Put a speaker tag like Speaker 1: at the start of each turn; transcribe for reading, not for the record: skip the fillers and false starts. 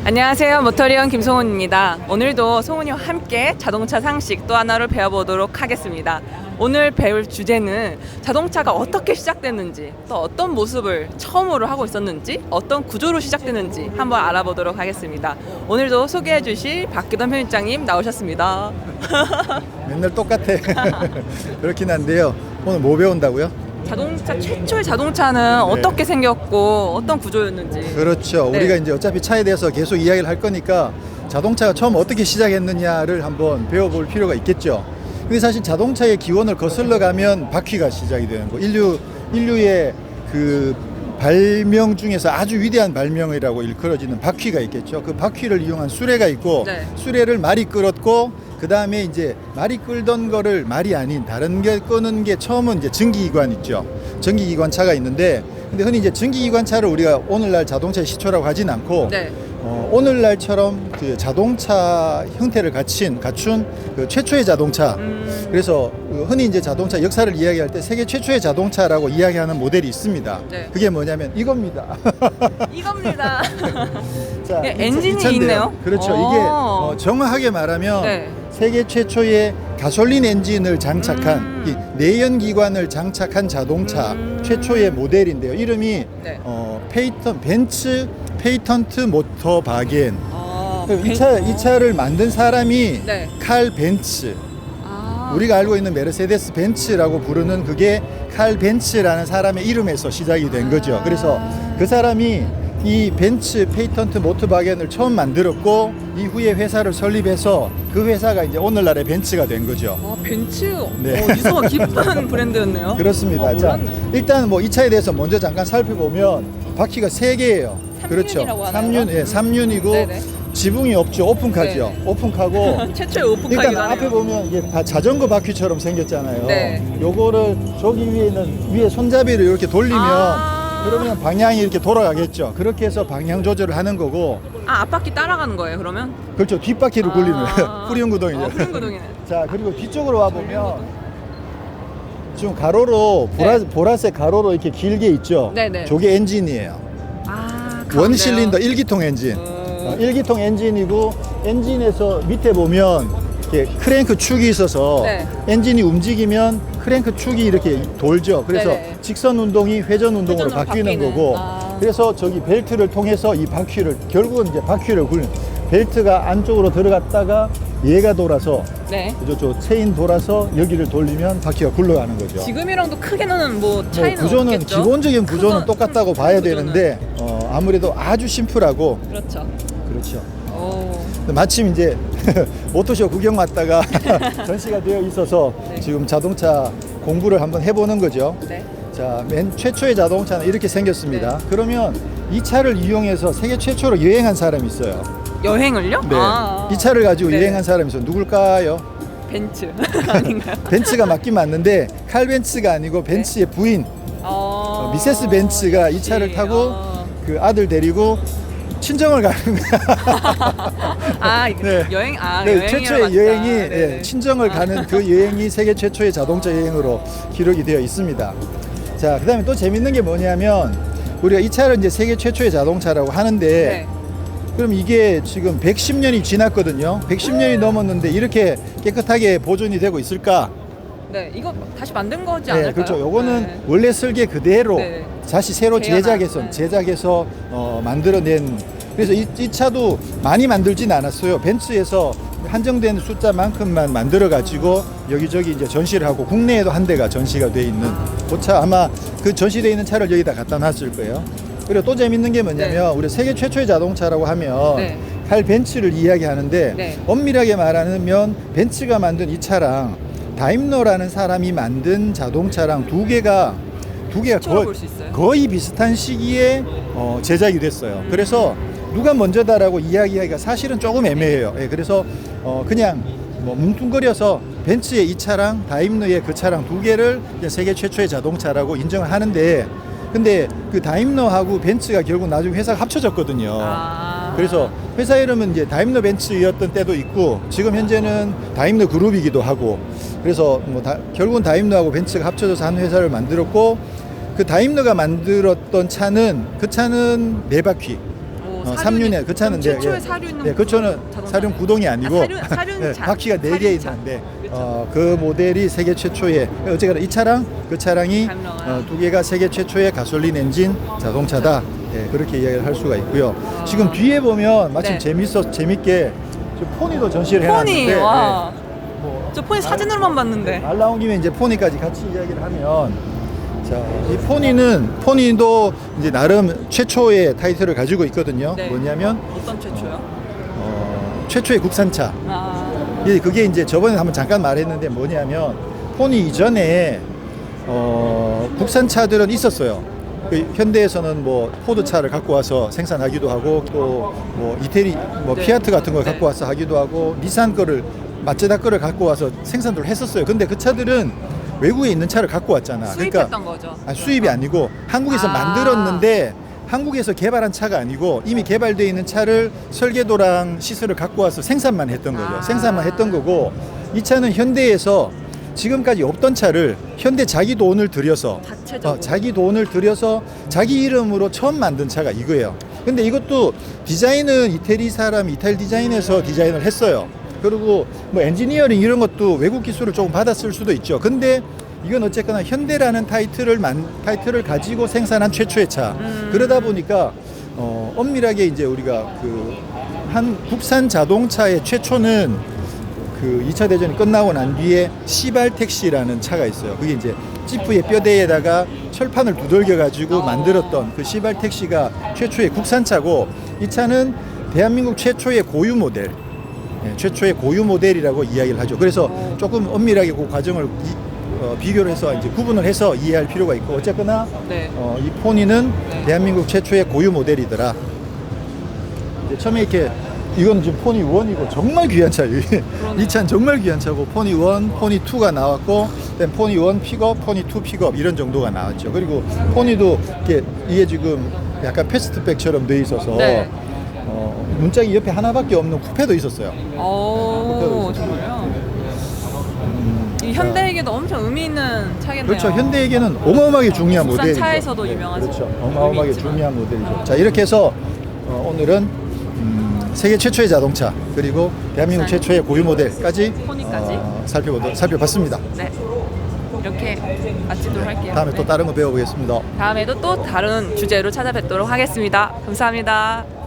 Speaker 1: 안녕하세요. 모터리언 김송훈입니다. 오늘도 송훈이와 함께 자동차 상식 또 하나를 배워보도록 하겠습니다. 오늘 배울 주제는 자동차가 어떻게 시작됐는지, 또 어떤 모습을 처음으로 하고 있었는지, 어떤 구조로 시작됐는지 한번 알아보도록 하겠습니다. 오늘도 소개해 주실 박기동 편집장님 나오셨습니다.
Speaker 2: 맨날 똑같아. 그렇긴 한데요. 오늘 뭐 배운다고요?
Speaker 1: 자동차 최초의 자동차는 어떻게 생겼고 어떤 구조였는지.
Speaker 2: 그렇죠.
Speaker 1: 네.
Speaker 2: 우리가 이제 어차피 차에 대해서 계속 이야기를 할 거니까 자동차가 처음 어떻게 시작했느냐를 한번 배워볼 필요가 있겠죠. 근데 사실 자동차의 기원을 거슬러 가면 바퀴가 시작이 되는 거. 인류의 그 발명 중에서 아주 위대한 발명이라고 일컬어지는 바퀴가 있겠죠. 그 바퀴를 이용한 수레가 있고,
Speaker 1: 네.
Speaker 2: 수레를 말이 끌었고, 그 다음에 이제 말이 끌던 거를 말이 아닌 다른 게 끄는 게 처음은 이제 전기기관 있죠. 전기기관차가 있는데, 근데 흔히 이제 전기기관차를 우리가 오늘날 자동차의 시초라고 하진 않고,
Speaker 1: 네.
Speaker 2: 오늘날처럼 그 자동차 형태를 갖춘 그 최초의 자동차. 그래서 흔히 이제 자동차 역사를 이야기할 때 세계 최초의 자동차라고 이야기하는 모델이 있습니다.
Speaker 1: 네.
Speaker 2: 그게 뭐냐면 이겁니다.
Speaker 1: 이겁니다.
Speaker 2: 자,
Speaker 1: 네,
Speaker 2: 이
Speaker 1: 엔진이
Speaker 2: 차인데요.
Speaker 1: 있네요.
Speaker 2: 그렇죠.
Speaker 1: 오.
Speaker 2: 이게 정확하게 말하면
Speaker 1: 네.
Speaker 2: 세계 최초의 가솔린 엔진을 장착한 이 내연기관을 장착한 자동차 최초의 모델인데요. 이름이
Speaker 1: 네.
Speaker 2: 벤츠 페이턴트 모터 바겐. 이
Speaker 1: 벤-
Speaker 2: 차를 만든 사람이
Speaker 1: 네.
Speaker 2: 칼 벤츠.
Speaker 1: 아.
Speaker 2: 우리가 알고 있는 메르세데스 벤츠라고 부르는 그게 칼 벤츠라는 사람의 이름에서 시작이 된 거죠. 그래서 그 사람이 이 벤츠 페이턴트 모터바겐을 처음 만들었고 이후에 회사를 설립해서 그 회사가 이제 오늘날의 벤츠가 된 거죠.
Speaker 1: 벤츠.
Speaker 2: 네.
Speaker 1: 유서가 깊은 브랜드였네요.
Speaker 2: 그렇습니다. 자,
Speaker 1: 몰랐네.
Speaker 2: 일단 뭐 이 차에 대해서 먼저 잠깐 살펴보면 바퀴가 3개예요. 그렇죠.
Speaker 1: 삼륜이라고 하나요?
Speaker 2: 3륜, 예, 3륜이고
Speaker 1: 네네.
Speaker 2: 지붕이 없죠. 오픈카죠.
Speaker 1: 네.
Speaker 2: 오픈카고
Speaker 1: 최초의 오픈카이기도
Speaker 2: 일단
Speaker 1: 하네요.
Speaker 2: 앞에 보면 이게 다 자전거 바퀴처럼 생겼잖아요.
Speaker 1: 네.
Speaker 2: 요거를 저기 위에 손잡이를 이렇게 돌리면 그러면 방향이 이렇게 돌아가겠죠. 그렇게 해서 방향 조절을 하는 거고,
Speaker 1: 앞바퀴 따라가는 거예요, 그러면?
Speaker 2: 그렇죠. 뒷바퀴를 굴리는 거예요. 후륜구동이죠.
Speaker 1: 후륜구동이네.
Speaker 2: 자, 그리고 뒤쪽으로 와 보면 지금 가로로 보라색 가로로 이렇게 길게 있죠.
Speaker 1: 네네.
Speaker 2: 저게 엔진이에요.
Speaker 1: 가운데요.
Speaker 2: 원 실린더 1기통 엔진. 1기통 엔진이고 엔진에서 밑에 보면 이렇게 크랭크 축이 있어서
Speaker 1: 네.
Speaker 2: 엔진이 움직이면 크랭크 축이 이렇게 돌죠. 그래서
Speaker 1: 네네.
Speaker 2: 직선 운동이 회전 운동으로
Speaker 1: 회전으로
Speaker 2: 바뀌는
Speaker 1: 바뀌는.
Speaker 2: 거고, 그래서 저기 벨트를 통해서 이 바퀴를 결국은 이제 바퀴를 굴리는, 벨트가 안쪽으로 들어갔다가 얘가 돌아서
Speaker 1: 네.
Speaker 2: 저 체인 돌아서 여기를 돌리면 바퀴가 굴러가는 거죠.
Speaker 1: 지금이랑도 크게는 뭐 차이는
Speaker 2: 구조는
Speaker 1: 없겠죠?
Speaker 2: 기본적인 구조는
Speaker 1: 크건-
Speaker 2: 똑같다고 봐야
Speaker 1: 구조는.
Speaker 2: 되는데 아무래도 아주 심플하고.
Speaker 1: 그렇죠.
Speaker 2: 그렇죠.
Speaker 1: 오.
Speaker 2: 마침 이제 모토쇼 구경 왔다가 전시가 되어 있어서
Speaker 1: 네.
Speaker 2: 지금 자동차 공부를 한번 해보는 거죠.
Speaker 1: 네.
Speaker 2: 자, 맨 최초의 자동차는 이렇게 생겼습니다. 그러면 이 차를 이용해서 세계 최초로 여행한 사람이 있어요.
Speaker 1: 여행을요?
Speaker 2: 네. 이 차를 가지고
Speaker 1: 네.
Speaker 2: 여행한 사람이 있어요. 누굴까요?
Speaker 1: 벤츠 아닌가요?
Speaker 2: 벤츠가 맞긴 맞는데 칼 벤츠가 아니고 벤츠의 부인 미세스 벤츠가 이 차를 타고 그 아들 데리고 친정을 가는 거야. 네.
Speaker 1: 여행
Speaker 2: 네,
Speaker 1: 여행이라
Speaker 2: 최초의
Speaker 1: 맞다.
Speaker 2: 여행이
Speaker 1: 네네.
Speaker 2: 친정을 가는 그 여행이 세계 최초의 자동차 여행으로 기록이 되어 있습니다. 자, 그다음에 또 재밌는 게 뭐냐면 우리가 이 차를 이제 세계 최초의 자동차라고 하는데
Speaker 1: 네.
Speaker 2: 그럼 이게 지금 110년이 지났거든요. 110년이 넘었는데 이렇게 깨끗하게 보존이 되고 있을까?
Speaker 1: 네, 이거 다시 만든 거지 않을까요?
Speaker 2: 네, 그렇죠. 요거는
Speaker 1: 네.
Speaker 2: 원래 설계 그대로
Speaker 1: 네.
Speaker 2: 다시 새로
Speaker 1: 재현한,
Speaker 2: 제작해서 만들어낸. 그래서 이 차도 많이 만들진 않았어요. 벤츠에서 한정된 숫자만큼만 만들어 가지고 여기저기 이제 전시를 하고 국내에도 한 대가 전시가 돼 있는 그 차, 아마 그 전시되어 있는 차를 여기다 갖다 놨을 거예요. 그리고 또 재밌는 게 뭐냐면 우리 세계 최초의 자동차라고 하면
Speaker 1: 네.
Speaker 2: 칼 벤츠를 이야기하는데
Speaker 1: 네.
Speaker 2: 엄밀하게 말하면 벤츠가 만든 이 차랑 다임러라는 사람이 만든 자동차랑 두 개가
Speaker 1: 처음 볼 수 있어요?
Speaker 2: 거의 비슷한 시기에 제작이 됐어요. 그래서 누가 먼저다라고 이야기하기가 사실은 조금 애매해요. 예, 그래서 그냥 뭐 뭉뚱거려서 벤츠의 이 차랑 다임러의 그 차랑 두 개를 이제 세계 최초의 자동차라고 인정을 하는데, 근데 그 다임러하고 벤츠가 결국 나중에 회사가 합쳐졌거든요. 그래서 회사 이름은 이제 다임러 벤츠였던 때도 있고 지금 현재는 다임러 그룹이기도 하고, 그래서 뭐 결국은 다임러하고 벤츠가 합쳐져서 한 회사를 만들었고, 그 다임러가 만들었던 차는 그 차는 4바퀴 3륜에 그 차는 이제
Speaker 1: 최초의 사륜은
Speaker 2: 그 차는
Speaker 1: 자동차.
Speaker 2: 사륜 구동이 아니고
Speaker 1: 사륜 차.
Speaker 2: 바퀴가 4개
Speaker 1: 사륜차.
Speaker 2: 있는데
Speaker 1: 그쵸.
Speaker 2: 그 모델이 세계 최초의 어쨌거나 이 차랑 그 차량이
Speaker 1: 가능한.
Speaker 2: 두 개가 세계 최초의 가솔린 엔진 자동차다. 그렇게 이야기를 할 수가 있고요. 지금 뒤에 보면 마침
Speaker 1: 네.
Speaker 2: 재밌게 저 포니도 전시를
Speaker 1: 포니
Speaker 2: 해놨는데
Speaker 1: 와.
Speaker 2: 뭐
Speaker 1: 저 포니 사진으로만 봤는데.
Speaker 2: 말 나온 김에 이제 포니까지 같이 이야기를 하면 자, 이 포니도 이제 나름 최초의 타이틀을 가지고 있거든요.
Speaker 1: 네.
Speaker 2: 뭐냐면
Speaker 1: 어떤 최초요?
Speaker 2: 최초의 국산차.
Speaker 1: 아.
Speaker 2: 그게 이제 저번에 한번 잠깐 말했는데 뭐냐면 포니 이전에 국산차들은 있었어요. 그 현대에서는 뭐 포드차를 갖고 와서 생산하기도 하고 또 뭐 이태리 뭐
Speaker 1: 네.
Speaker 2: 피아트 같은 걸
Speaker 1: 네.
Speaker 2: 갖고 와서 하기도 하고 니산 거를 마체다 거를 갖고 와서 생산을 했었어요. 근데 그 차들은 외국에 있는 차를 갖고 왔잖아.
Speaker 1: 수입했던 거죠.
Speaker 2: 수입이 아니고 한국에서
Speaker 1: 아.
Speaker 2: 만들었는데 한국에서 개발한 차가 아니고 이미 개발되어 있는 차를 설계도랑 시설을 갖고 와서 생산만 했던 거죠.
Speaker 1: 아.
Speaker 2: 생산만 했던 거고 이 차는 현대에서 지금까지 없던 차를 현대 자기 돈을 들여서
Speaker 1: 자체적으로.
Speaker 2: 자기 돈을 들여서 자기 이름으로 처음 만든 차가 이거예요. 근데 이것도 디자인은 이태리 사람이 이탈 디자인에서 디자인을 했어요. 그리고 뭐 엔지니어링 이런 것도 외국 기술을 조금 받았을 수도 있죠. 근데 이건 어쨌거나 현대라는 타이틀을 가지고 생산한 최초의 차. 그러다 보니까 엄밀하게 이제 우리가 그 한 국산 자동차의 최초는 그 2차 대전이 끝나고 난 뒤에 시발택시라는 차가 있어요. 그게 이제 지프의 뼈대에다가 철판을 두들겨 가지고 만들었던 그 시발택시가 최초의 국산차고 이 차는 대한민국 최초의 고유 모델. 최초의 고유 모델이라고 이야기를 하죠. 그래서 조금 엄밀하게 그 과정을 비교를 해서 이제 구분을 해서 이해할 필요가 있고 어쨌거나
Speaker 1: 네.
Speaker 2: 이 포니는
Speaker 1: 네.
Speaker 2: 대한민국 최초의 고유 모델이더라. 이제 처음에 이렇게 이건 지금 포니 1이고 정말 귀한 차예요. 이 차는 정말 귀한 차고 포니 1, 포니 2가 나왔고 그다음 포니 1 픽업, 포니 2 픽업 이런 정도가 나왔죠. 그리고 포니도 이게 지금 약간 패스트백처럼 돼 있어서
Speaker 1: 네.
Speaker 2: 문짝이 옆에 하나밖에 없는 쿠페도 있었어요.
Speaker 1: 오, 정말요? 이 현대에게도 엄청 의미 있는 차겠네요.
Speaker 2: 그렇죠. 현대에게는 어마어마하게 중요한
Speaker 1: 국산
Speaker 2: 모델이죠.
Speaker 1: 차에서도 유명하죠.
Speaker 2: 그렇죠. 어마어마하게
Speaker 1: 의미 있지만.
Speaker 2: 중요한 모델이죠. 자, 이렇게 해서 오늘은 세계 최초의 자동차 그리고 대한민국
Speaker 1: 국산.
Speaker 2: 최초의 고유 모델까지
Speaker 1: 포니까지.
Speaker 2: 살펴봤습니다.
Speaker 1: 네. 이렇게 마치도록 할게요.
Speaker 2: 다음에 또
Speaker 1: 네.
Speaker 2: 다른 거 배워보겠습니다.
Speaker 1: 다음에도 또 다른 주제로 찾아뵙도록 하겠습니다. 감사합니다.